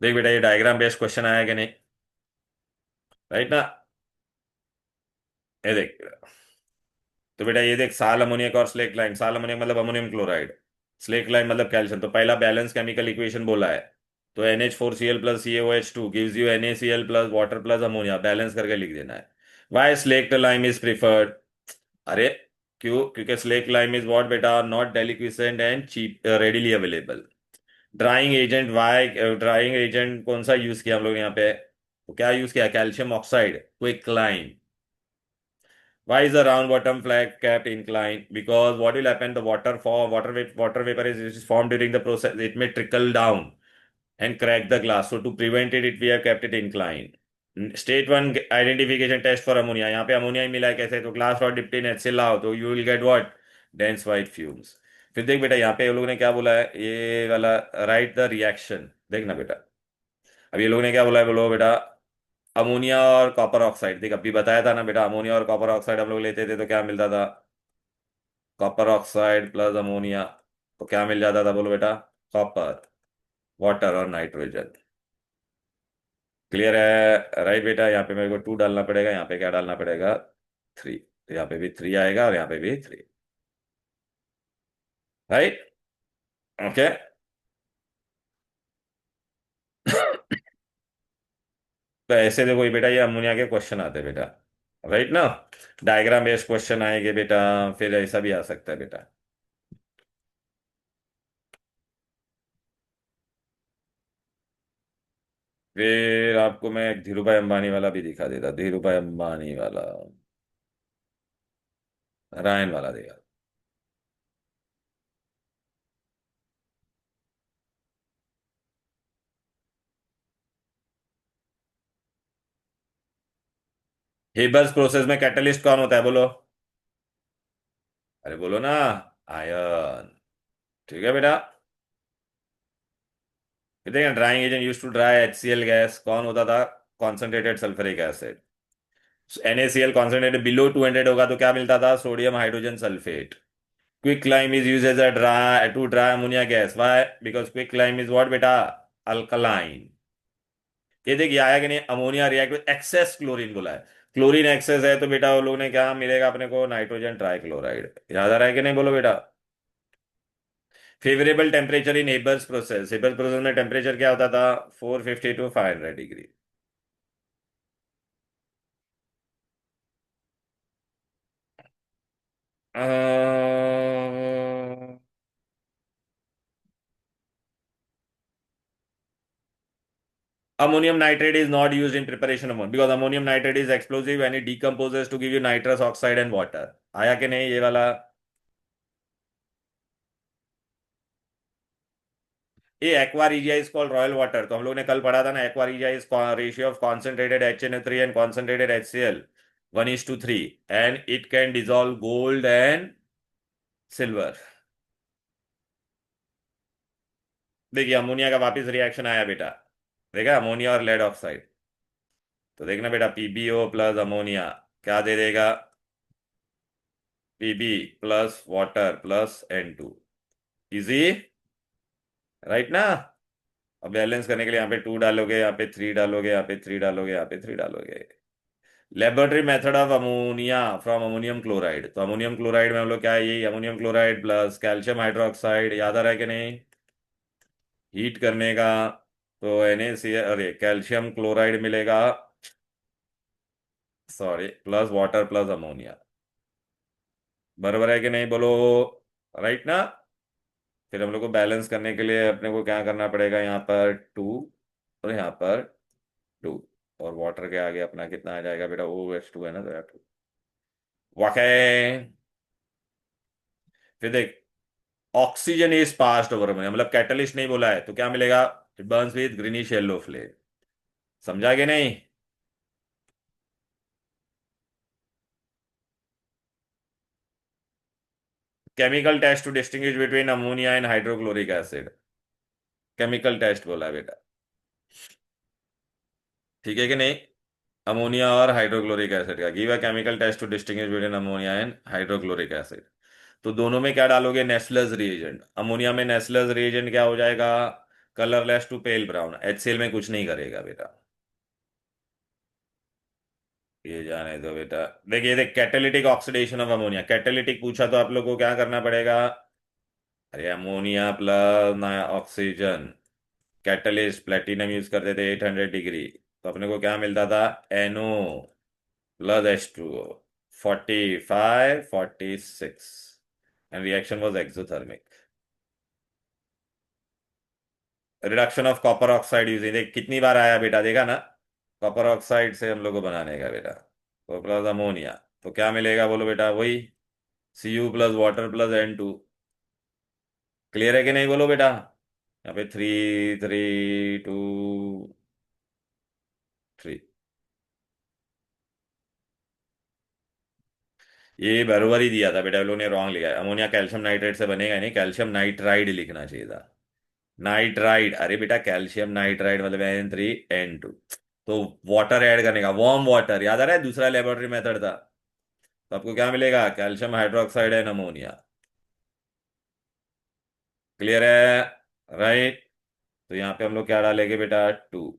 देख बेटा, ये डायग्राम बेस्ड क्वेश्चन आया कि नहीं? राइट ना? ये देख, तो बेटा ये देख, साल अमोनियक और स्लेक लाइम। साल अमोनियक मतलब अमोनियम क्लोराइड, स्लेक लाइम मतलब कैल्शियम। तो पहला बैलेंस केमिकल इक्वेशन बोला है, तो NH4Cl plus CaOH2 gives you NaCl plus water plus ammonia, balance करके लिख देना है। Why slaked lime is preferred? अरे क्यों? क्योंकि स्लेक लाइम इज व्हाट बेटा? Not deliquescent and cheap, readily available. Drying agent, why drying agent कौन सा यूज किया हम लोग यहाँ पे? तो क्या यूज किया? Calcium oxide, quick lime. Why is the round bottom flag kept inclined? Because what will happen? The water vapor is formed during the process. It may trickle down and crack the glass. So to prevent it, we have kept it inclined. State one identification test for ammonia. यहाँ पे ammonia ही मिला है कैसे? तो glass rod dipped in HCl लाओ तो you will get what? Dense white fumes. फिर देख बेटा, यहाँ पे ये लोगों ने क्या बोला है, ये वाला राइट द रिएक्शन। देखना बेटा, अब ये लोगों ने क्या बोला है बोलो बेटा? अमोनिया और कॉपर ऑक्साइड। देख अभी बताया था ना बेटा, अमोनिया और कॉपर ऑक्साइड हम लोग लेते थे तो क्या मिलता था? कॉपर ऑक्साइड प्लस अमोनिया, तो क्या मिल जाता था बोलो बेटा? कॉपर, वाटर और नाइट्रोजन। क्लियर है? राइट बेटा, यहाँ पे मेरे को 2 डालना पड़ेगा, यहाँ पे क्या डालना पड़ेगा? 3। तो यहाँ पे भी 3 आएगा और यहाँ पे भी 3। राइट। ओके। तो ऐसे देखो ये बेटा, ये अमोनिया के क्वेश्चन आते हैं बेटा। राइट ना? डायग्राम बेस्ड क्वेश्चन आएंगे बेटा। फिर ऐसा भी आ सकता है बेटा। फिर आपको मैं एक धीरू भाई अंबानी वाला भी दिखा देता, धीरू भाई अंबानी वाला, रायन वाला देखा। हेबर्स प्रोसेस में कैटलिस्ट कौन होता है बोलो? अरे बोलो ना। आयन। ठीक है बेटा। फिर देखिए, drying agent use to dry HCl gas कौन होता था? Concentrated sulphuric acid. NaCl concentrated below 200 होगा तो क्या मिलता था? Sodium hydrogen sulphate. Quick lime is use as a dry to dry ammonia gas. Why? Because quick lime is what बेटा? Alkaline. ये देखिए आया कि नहीं? Ammonia react with excess chlorine बोला है। क्लोरीन एक्सेस है तो बेटा वो लोग ने क्या मिलेगा अपने को? Nitrogen trichloride. याद आ रहा है कि नहीं बोलो बेटा? Favourable temperature in Haber's process. Haber's process में टेम्परेचर क्या होता था? 450 to 500 degree. Ammonium nitrate is not used in preparation of because ammonium nitrate is explosive and it decomposes to give you nitrous oxide and water. आया कि नहीं ये वाला? ये aqua regia is called royal water, तो हम लोग ने कल पढ़ा था ना, aqua regia is ratio of concentrated HNO3 and concentrated HCl 1:3, and it can dissolve gold and silver. देखिए अमोनिया का वापस रिएक्शन आया बेटा, देखा, अमोनिया और लेड ऑक्साइड। तो देखना बेटा, PbO प्लस अमोनिया क्या दे देगा? Pb plus water plus N2। Easy, right ना? अब बैलेंस करने के लिए यहाँ पे 2 डालोगे, यहाँ पे 3 डालोगे, यहाँ पे 3 डालोगे, यहाँ पे 3 डालोगे। Laboratory method of ammonia from ammonium chloride, तो अमोनियम क्लोराइड में हम लोग क्या है, यही ammonium chloride plus calcium hydroxide, याद आ रहा है कि नहीं? हीट करने का, तो NaCl, अरे कैल्शियम क्लोराइड मिलेगा, sorry, plus water plus ammonia. बराबर है कि नहीं बोलो? राइट ना? फिर हम लोग को बैलेंस करने के लिए अपने को क्या करना पड़ेगा, यहाँ पर 2 और यहाँ पर 2, और वाटर के आगे अपना कितना आ जाएगा बेटा, OH2 है ना, तो यार 2 वाकई। फिर देख, ऑक्सीजन इज पास्ड ओवर, मतलब कैटलिस्ट नहीं बोला है, तो क्या मिलेगा? It burns with greenish yellow flame. समझा कि नहीं? Chemical test to distinguish between ammonia and hydrochloric acid, chemical test बोला है बेटा, ठीक है कि नहीं? अमोनिया और हाइड्रोक्लोरिक एसिड का give a chemical test to distinguish between ammonia and hydrochloric acid. तो दोनों में क्या डालोगे? Nessler's reagent. अमोनिया में नेस्लर्स रिएजेंट क्या हो जाएगा? Colourless to pale brown. HCl में कुछ नहीं करेगा बेटा, ये जाने दो बेटा। देखिए देख, catalytic oxidation of ammonia, catalytic पूछा तो आप लोग को क्या करना पड़ेगा? अरे अमोनिया प्लस ना ऑक्सीजन, कैटलिस्ट प्लेटिनम यूज करते थे 800 डिग्री, तो अपने को क्या मिलता था? NO plus H2O, 45 46, and reaction was exothermic. Reduction of copper oxide using, देख कितनी बार आया बेटा, देखा ना? कॉपर ऑक्साइड से हम लोग को बनाने का बेटा, तो प्लस अमोनिया, तो क्या मिलेगा बोलो बेटा? वही Cu plus water plus N2। Clear है कि नहीं बोलो बेटा? यहाँ पे 3 3 2 3। ये बरोबर ही दिया था बेटा, लोगों ने रॉन्ग लिखा है, अमोनिया कैल्शियम नाइट्रेट से बनेगा ही नहीं, कैल्शियम नाइट्राइड लिखना चाहिए था। नाइट्राइड, अरे बेटा कैल्शियम नाइट्राइड मतलब N3N2, तो वाटर ऐड करने का, वार्म वाटर, याद आ रहा है? दूसरा लेबोरेटरी मेथड था। तो आपको क्या मिलेगा? Calcium hydroxide and ammonia. Clear है? राइट। तो यहाँ पे हम लोग क्या डालेंगे बेटा? 2।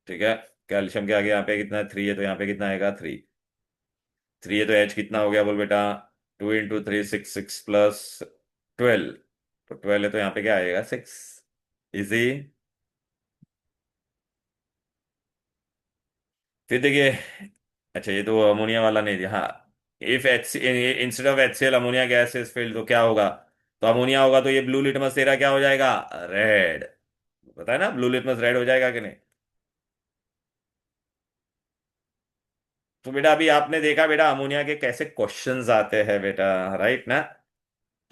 ठीक है, कैल्शियम के आगे यहाँ पे कितना? 3 है, तो यहाँ पे कितना आएगा? 3। 3 है तो H कितना हो गया बोल बेटा? 2 × 3 6, 6 प्लस 12, तो 12 है तो यहाँ पे क्या आएगा? 6। इजी। फिर देखिए, अच्छा ये तो अमोनिया वाला नहीं दिया, हाँ। If H instead of HCl ammonia gas is filled, तो क्या होगा? तो अमोनिया होगा तो ये ब्लू लिटमस तेरा क्या हो जाएगा? रेड। पता है ना, ब्लू लिटमस रेड हो जाएगा कि नहीं? तो बेटा अभी आपने देखा बेटा अमोनिया के कैसे क्वेश्चंस आते हैं बेटा, राइट ना?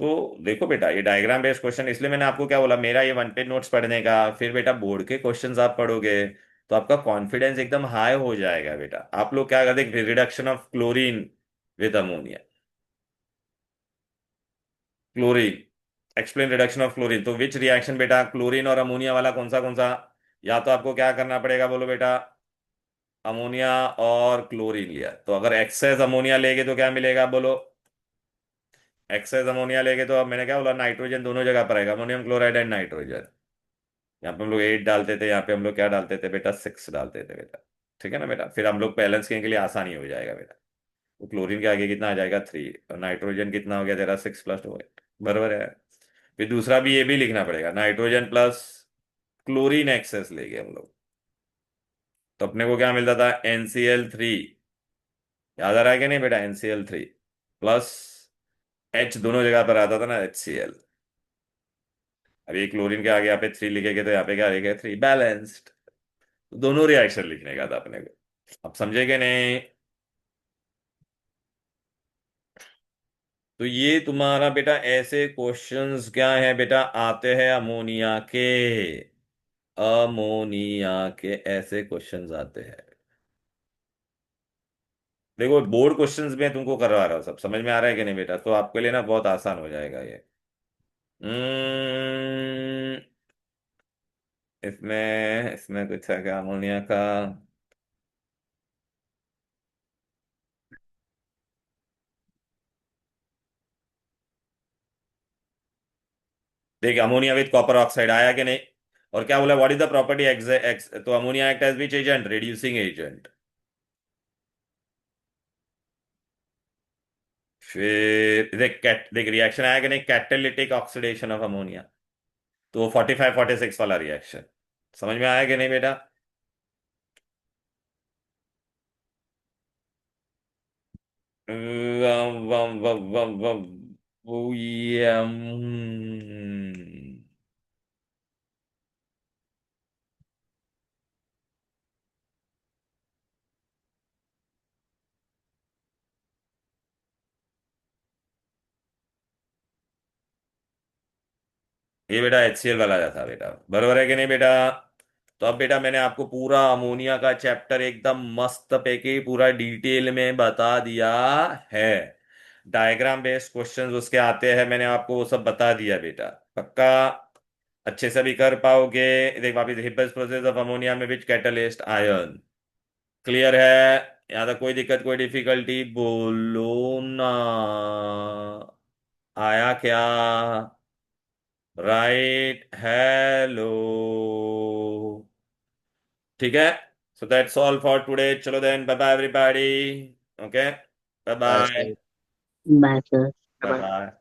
तो देखो बेटा, ये डायग्राम बेस्ड क्वेश्चन, इसलिए मैंने आपको क्या बोला, मेरा ये 1 पेज नोट्स पढ़ने का, फिर बेटा बोर्ड के क्वेश्चंस आप पढ़ोगे, तो आपका कॉन्फिडेंस एकदम हाई हो जाएगा बेटा। आप लोग क्या करते हैं, reduction of chlorine with ammonia, chlorine, explain reduction of chlorine, तो विच रिएक्शन बेटा, क्लोरीन और अमोनिया वाला कौन सा? या तो आपको क्या करना पड़ेगा बोलो बेटा, अमोनिया और क्लोरीन लिया, तो अगर एक्सेस अमोनिया लेगे तो क्या मिलेगा बोलो? एक्सेस अमोनिया लेके तो अब मैंने क्या बोला, नाइट्रोजन दोनों जगह पर आएगा, अमोनियम क्लोराइड एंड नाइट्रोजन। यहाँ पे हम लोग 8 डालते थे, यहाँ पे हम लोग क्या डालते थे बेटा? 6 डालते थे बेटा। ठीक है ना बेटा? फिर हम लोग बैलेंस करने के लिए आसानी हो जाएगा बेटा। तो क्लोरीन के आगे कितना आ जाएगा? 3, और नाइट्रोजन कितना हो गया तेरा? 6 + 2 8, बराबर है। फिर दूसरा भी ये भी लिखना पड़ेगा, नाइट्रोजन प्लस क्लोरीन एक्सेस लेंगे हम लोग, तो अपने को क्या मिलता था? NCl3। याद आ रहा है कि नहीं बेटा? NCl3 प्लस H दोनों जगह पर आता था ना, HCl। अभी क्लोरीन के आगे यहाँ पे 3 लिखेंगे तो यहाँ पे क्या लिखेगा, 3 बैलेंस्ड। दोनों रिएक्शन लिखने का था अपने को। अब समझेगे नहीं? तो ये तुम्हारा बेटा ऐसे क्वेश्चंस क्या है बेटा, आते हैं अमोनिया के। अमोनिया के ऐसे क्वेश्चंस आते हैं। देखो बोर्ड क्वेश्चंस में तुमको करवा रहा हूँ, सब समझ में आ रहा है कि नहीं बेटा, तो आपके लिए ना बहुत आसान हो जाएगा ये। हम्म, इसमें इसमें कुछ है क्या अमोनिया का? देखिए अमोनिया विद कॉपर ऑक्साइड आया कि नहीं? और क्या बोला, what is the property X X, तो ammonia act as which agent, reducing agent. फिर देख देख रिएक्शन आया कि नहीं, कैटेलिटिक ऑक्सीडेशन ऑफ अमोनिया। तो 45-46 वाला रिएक्शन। समझ में आया कि नहीं बेटा? वम वम वम वम वम वो ये ये बेटा HCl वाला था बेटा, बरोबर है कि नहीं बेटा? तो अब बेटा मैंने आपको पूरा अमोनिया का चैप्टर एकदम मस्त पैके पूरा डिटेल में बता दिया है। डायग्राम बेस्ड क्वेश्चंस उसके आते हैं, मैंने आपको वो सब बता दिया बेटा। पक्का अच्छे से भी कर पाओगे? देख वापिस, हिब्बस प्रोसेस ऑफ अमोनिया में विच कैटलिस्ट, आयरन। क्लियर है? यहाँ तक कोई दिक्कत कोई डिफिकल्टी बोलो ना। आया क्या? Right, hello. ठीक है। So that's all for today, चलो then, bye bye everybody. Okay, bye bye bye. Sir. Bye sir. Bye bye.